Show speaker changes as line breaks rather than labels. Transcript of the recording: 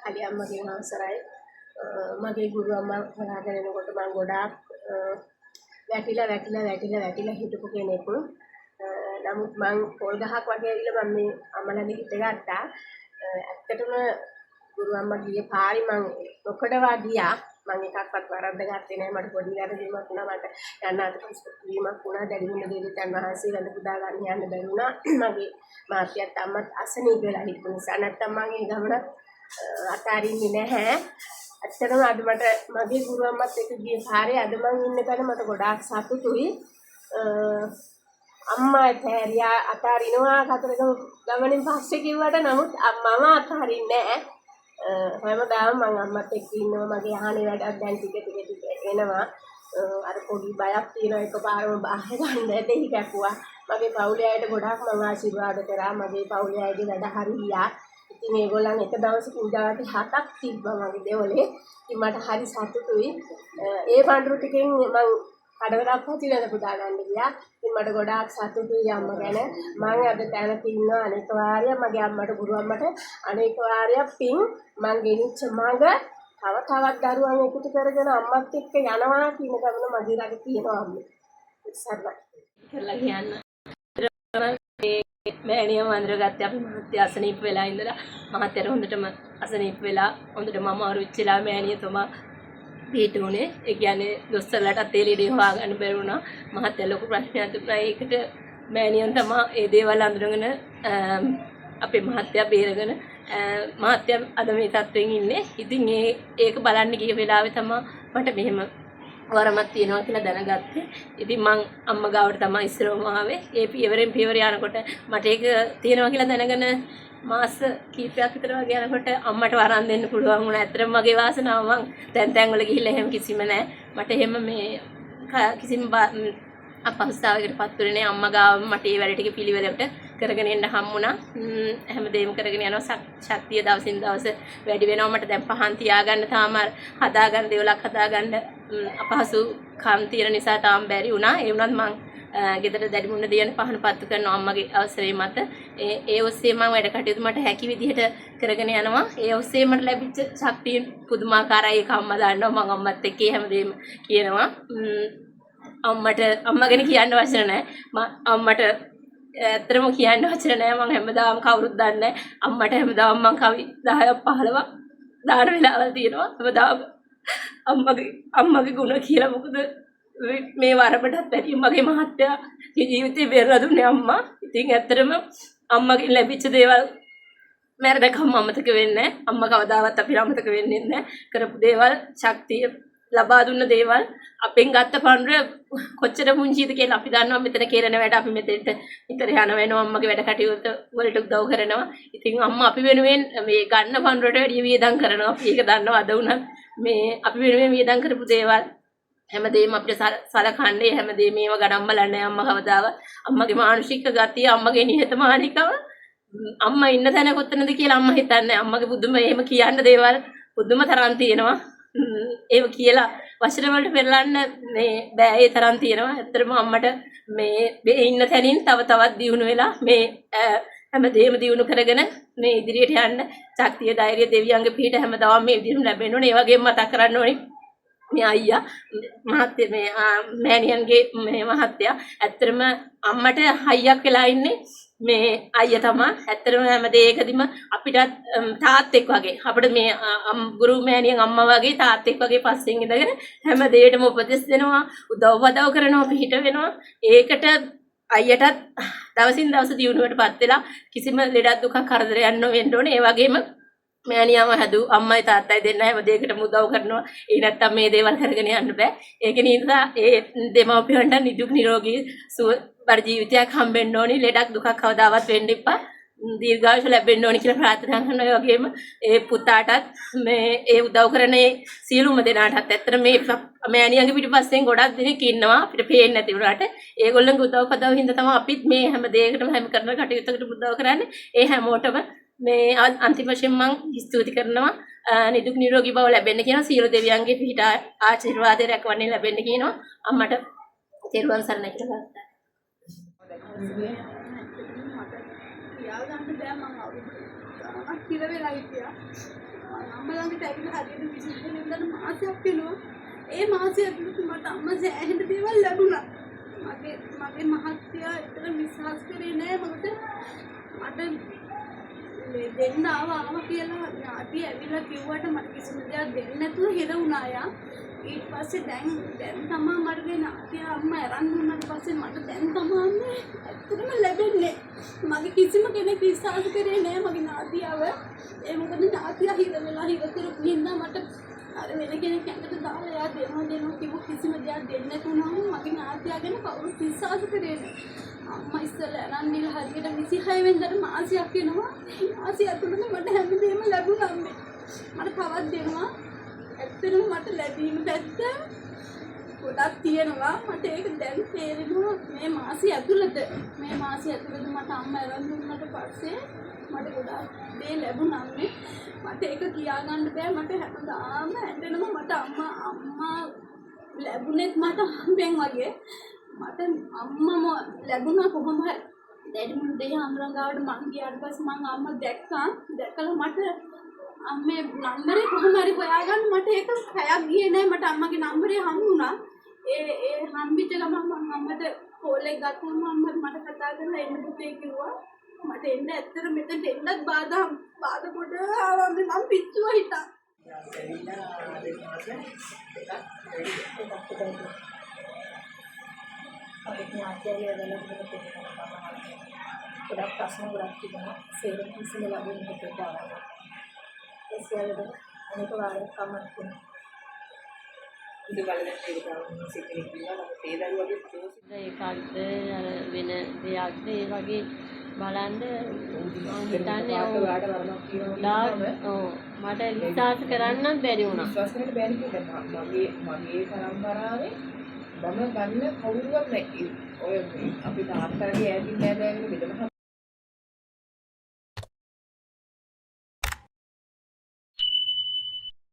කලිය අම්මගේ අවසරයි මගේ ගුරු අම්මා හොයාගෙන එනකොට මම ගොඩාක් වැටිලා හිටපු කෙනෙක්. නමුත් මං පොල් ගහක් වගේ ඇවිල්ලා මම මේ අම්මලාගේ හිත ගත්තා. ඇත්තටම ගුරු අම්මා ගියේ පාරේ මං ඔකඩවා ගියා. මම එකක්වත් වරද්ද ගත්තේ නැහැ. මට පොඩි වැරදීමක් වුණා. මට යන්න අතපසුවීමක් වුණා. දැඩිමුණ දෙවියන් වහන්සේ වැඳ පුදා ගන්න යන්න බැරි වුණා. මගේ මාත්‍යත් අම්මත් අසනීප වෙලා හිටපු නිසා. නැත්තම් මම ඒ ගමන අතාරින්නේ නැහැ. ඇත්තටම අද මට මගේ ගුරු අම්මත් එක්ක ගිය පාරේ අද මම ඉන්න තැන මට ගොඩාක් සතුටුයි. අම්මා ඇතෑරියා අතාරිනවා කතරගම ගමනින් පස්සේ කිව්වට නමුත් මම අතාරින්නේ නැහැ. හැමදාම මම අම්මත් එක්ක ඉන්නවා මගේ ආහනේ වැඩක් දැන් ටික එනවා අර පොඩි බයක් තියෙනවා එකපාරම බාහිර ගන්න දෙහි කැපුවා මගේ පවුලේ අයට ගොඩාක් මම ආශිර්වාද කරා මගේ පවුලේ අයගේ වැඩ හරියා ඉතින් මේගොල්ලන් එක දවසක උදාට 7ක් තිබ්බා මගේ දෙවලේ ඉතින් මට හරි සතුටුයි ඒ පඳුරු ටිකෙන් මම කඩවරක් පොතිලද පුදා ගන්න ගියා ඉතින් මට ගොඩාක් සතුටුයි අම්මා ගැන මම අද තැනක ඉන්නවා අනේක වාරයක් මගේ අම්මට ගුරු අම්මට අනේක වාරයක් පින් මං ගෙනිච්ච මඟ තවත් දරුවන් එකතු කරගෙන අම්මත් එක්ක යනවා කියන ගමන මගේ ළඟ තියෙනවා අම්මේ ඉස්සරලා කියලා කියන්න මෑණිය වන්දරගත්තේ අපි මහත්ය අසනීප වෙලා ඉඳලා මහත්යට හොඳටම අසනීප වෙලා හොඳටම අමාරු වෙච්චලා මෑණියතුමා පිටුනේ ඒ කියන්නේ දොස්තරලට තේලිඩේ හොයාගන්න බැරි වුණා මහත්ය ලොකු ප්‍රශ්නයක් තිබුණා ඒකට මෑණියන් තමයි ඒ දේවල් අඳුරගෙන අපේ මහත්ය බේරගෙන මහත්ය අද මේ තත්ත්වෙන් ඉන්නේ ඉතින් ඒක බලන්න ගිය වෙලාවේ තමයි මට මෙහෙම වරමක් තියෙනවා කියලා දැනගත්තේ ඉතින් මං අම්මා ගාවට තමයි ඉස්සරවම ආවේ ඒ පියවරෙන් පියවර යනකොට මට ඒක තියෙනවා කියලා දැනගෙන මාස කීපයක් විතර වගේ යනකොට අම්මට වරන් දෙන්න පුළුවන් වුණා. ඇත්තටම මගේ වාසනාව මං තැන් වල ගිහිල්ලා එහෙම කිසිම නැහැ. මට එහෙම මේ කිසිම අපහසුතාවයකටපත් වෙන්නේ නැහැ. අම්මා ගාව මට ඒ වැඩ ටික පිළිවෙලකට කරගෙන යන්න හම්බුණා. හැමදේම කරගෙන යනවා. ශක්තිය දවසින් දවස වැඩි වෙනවා. මට දැන් පහන් තියාගන්න තාම හදාගන්න දේවලක් හදාගන්න අපහසුකම් තියෙන නිසා තාම බැරි වුණා. ඒ වුණත් මං ගෙදර දැඩි මුන්න දියන පහන පත්තු කරන අම්මගේ අවසරය මත ඒ ඔස්සේ මම වැඩ කටයුතු මට හැකි විදිහට කරගෙන යනවා. ඒ ඔස්සේ මට ලැබිච්ච ශක්තිය පුදුමාකාරයි. ඒක අම්මා දන්නවා. මම අම්මත් එක්ක හැමදේම කියනවා. අම්මා ගැන කියන්න වචන නැහැ. අම්මට ඇත්තටම කියන්න වචන නැහැ. මම හැමදාම කවුරුත් දන්නේ අම්මට හැමදාම මම කවි 10ක් 15ක් දාන වෙලාවල් තියෙනවා. හැමදාම අම්මගේ ගුණ කියලා මොකද මේ වරපටත් වැඩි මගේ මහත්තයාගේ ජීවිතේ බේරලා දුන්නේ අම්මා. ඉතින් ඇත්තටම අම්මගෙන් ලැබිච්ච දේවල් මරණකම් අමතක වෙන්නේ නැහැ. අම්මා කවදාවත් අපිට අමතක වෙන්නේ නැහැ. කරපු දේවල් ශක්තිය ලබා දුන්න දේවල් අපෙන් ගත්ත පඬුර කොච්චර මුංචිද කියලා අපි දන්නවා. මෙතන කෙරෙන වැඩ අපි මෙතෙන්ට විතර යන වෙනවා. අම්මගේ වැඩ කටයුතු වලට උදව් කරනවා. ඉතින් අම්මා අපි වෙනුවෙන් මේ ගන්න පඬුරට වැඩි වියදම් කරනවා. අපි ඒක දන්නවා. අද වුණත් මේ අපි වෙනුවෙන් වියදම් කරපු දේවල් හැමදේම අපිට සලකන්නේ හැමදේම මේව ගණන් බලන්නේ අම්මා කවදාව අම්මගේ මානසික ගතිය අම්මගේ නිහතමානීකම අම්මා ඉන්න තැන කොතනද කියලා අම්මා හිතන්නේ අම්මගේ බුදුම එහෙම කියන්න දේවල් බුදුම තරම් තියෙනවා ඒව කියලා වචන වලට පෙරලන්න මේ බෑ ඒ තරම් තියෙනවා ඇත්තටම අම්මට මේ ඉන්න තැනින් තව තවත් දියුණු වෙලා මේ හැමදේම දියුණු කරගෙන මේ ඉදිරියට යන්න ශක්තිය ධෛර්යය දෙවියන්ගේ පිහිට හැමදාම මේ විදිහට ලැබෙන්න ඕනේ ඒ වගේම මතක් කරන්න ඕනේ මේ අයියා මහත්ය මේ මෑණියන්ගේ මේ මහත්තයා ඇත්තටම අම්මට හයියක් වෙලා ඉන්නේ මේ අයියා තමයි ඇත්තටම හැම දෙයකදීම අපිට තාත්තෙක් වගේ අපිට මේ ගුරු මෑණියන් අම්මා වගේ තාත්තෙක් වගේ පස්සෙන් ඉඳගෙන හැම දෙයකටම උපදෙස් දෙනවා උදව් කරනවා පිට වෙනවා ඒකට අයියටත් දවසින් දවස දියුණුවටපත් වෙලා කිසිම ලෙඩක් දුකක් කරදරයක් නොවෙන්න ඕනේ ඒ වගේම මෑණියම හදු අම්මයි තාත්තයි දෙන්න හැම දෙයකටම උදව් කරනවා. ඒ නැත්තම් මේ දේවල් කරගෙන යන්න බෑ. ඒක නිසා ඒ දෙමව්පියන්ට නිදුක් නිරෝගී සුවපත් ජීවිතයක් හම්බෙන්න ඕනි. ලෙඩක් දුකක් කවදාවත් වෙන්න එපා. දීර්ඝායුෂ ලැබෙන්න ඕනි කියලා ප්‍රාර්ථනා කරනවා. ඒ වගේම ඒ පුතාටත් මේ ඒ උදව් කරන සියලුම දෙනාටත් ඇත්තට මේ මෑණියන්ගේ පිටිපස්සෙන් ගොඩක් දෙනෙක් ඉන්නවා. අපිට පේන්නේ නැති වුණාට ඒගොල්ලන්ගේ උදව් හින්දා තමයි අපිත් මේ හැම දෙයකටම හැම කරන කටයුත්තකට උදව් කරන්නේ. ඒ හැමෝටම මේ අන්තිම වශයෙන් මම ස්තුති කරනවා නිදුක් නිරෝගී බව ලැබෙන්න කියනවා සියලු දෙවියන්ගේ පිහිට ආශිර්වාදය රැකවන්නේ ලැබෙන්න කියනවා අම්මට තෙරුවන් සරණයි කියලා ගත්තා.
අම්මා ළඟට ඇවිල්ලා හරියට විශ්වාස කරන මාසයක් වෙනවා. ඒ මාසය ඇතුළත මට අම්මා සෑහෙන දේවල් ලැබුණා. මගේ මහත්තයා ඒතර විශ්වාස කරේ නෑ. මොකද මට මේ දෙන්න ආවා කියලා ඥාතිය ඇවිල්ලා කිව්වට මට කිසිම දෙයක් දෙන්න නැතුව හිර වුණා යා. ඊට පස්සේ දැන් තමයි මට ඥාතිය අම්මා අරන් දුන්නාට පස්සේ මට දැන් තමයි ඇත්තටම ලැබෙන්නේ. මගේ කිසිම කෙනෙක් විශ්වාස කරේ නෑ මගේ ඥාතියව. ඒ මොකද ඥාතිය හිර වෙලා හිර කරපු හින්දා මට අර වෙන කෙනෙක් ඇඟට දාලා එයා දෙනවා කිව්ව කිසිම දෙයක් දෙන්නේ නැතුනම මගේ ඥාතියා ගැන කවුරුත් විශ්වාස කරේ නෑ. අම්මා ඉස්සෙල්ලා අරන් දීලා හරියට 26 වෙනිදාට මාසයක් වෙනවා. මාසය ඇතුළත මට හැමදේම ලැබුණා අම්මේ. මට තවත් දෙනවා. ඇත්තටම මට ලැබීම පැත්ත ගොඩක් තියෙනවා. මට ඒක දැන් තේරෙනවා මේ මාසය ඇතුළත මට අම්මා අරන් දුන්නාට පස්සේ මට ගොඩක් දේ ලැබුණා අම්මේ. මට ඒක කියා ගන්න බෑ. මට හැමදාම ඇඬෙනවා මට අම්මා ලැබුණෙත් මට හම්බෙන් වගේ. මට අම්මම ලැබුණා කොහොම හරි. දැන් දෙය අම්රංගාවට මං ගියාට පස්සේ මං අම්මා දැකලා මට අම්මේ නම්බරේ කොහොම හරි හොයාගන්න මට ඒක පැයක් ගියේ නෑ. මට අම්මගේ නම්බරේ හම්බුණා. ඒ හම්බෙච්ච ගමන් මං අම්මට කෝල් එක ගත්තාම අම්මා මට කතා කරලා එන්න පුතේ කිව්වා. මට එන්න ඇත්තට මෙතනට එන්නත් බාධා කොට ආවා. මම පිච්චුව හිතා.
ගොඩක් ප්‍රශ්න ගොඩක් තිබුණා. සේවන කිසිම ලැබුණේ නැහැ. ඒ සියල්ලම අනික වාරයක් කමක් තිබුණා. ඉතින් බලන්න ඒක තමයි සිතින් කියනවා. ඒ දරුවගේ
ඒකක්ද අර වෙන දෙයක්ද ඒ වගේ බලන්න හිතන්නේ මට විශ්වාස කරන්න බැරි වුණා.
විශ්වාස කරන්න බැරි කියලා මගේ පරම්පරාවේ මම ගන්න කවුරුවත් නැහැ. ඔය අපි තාත්තගේ ඈතින් නෑදෑයන්ගේ බෙදම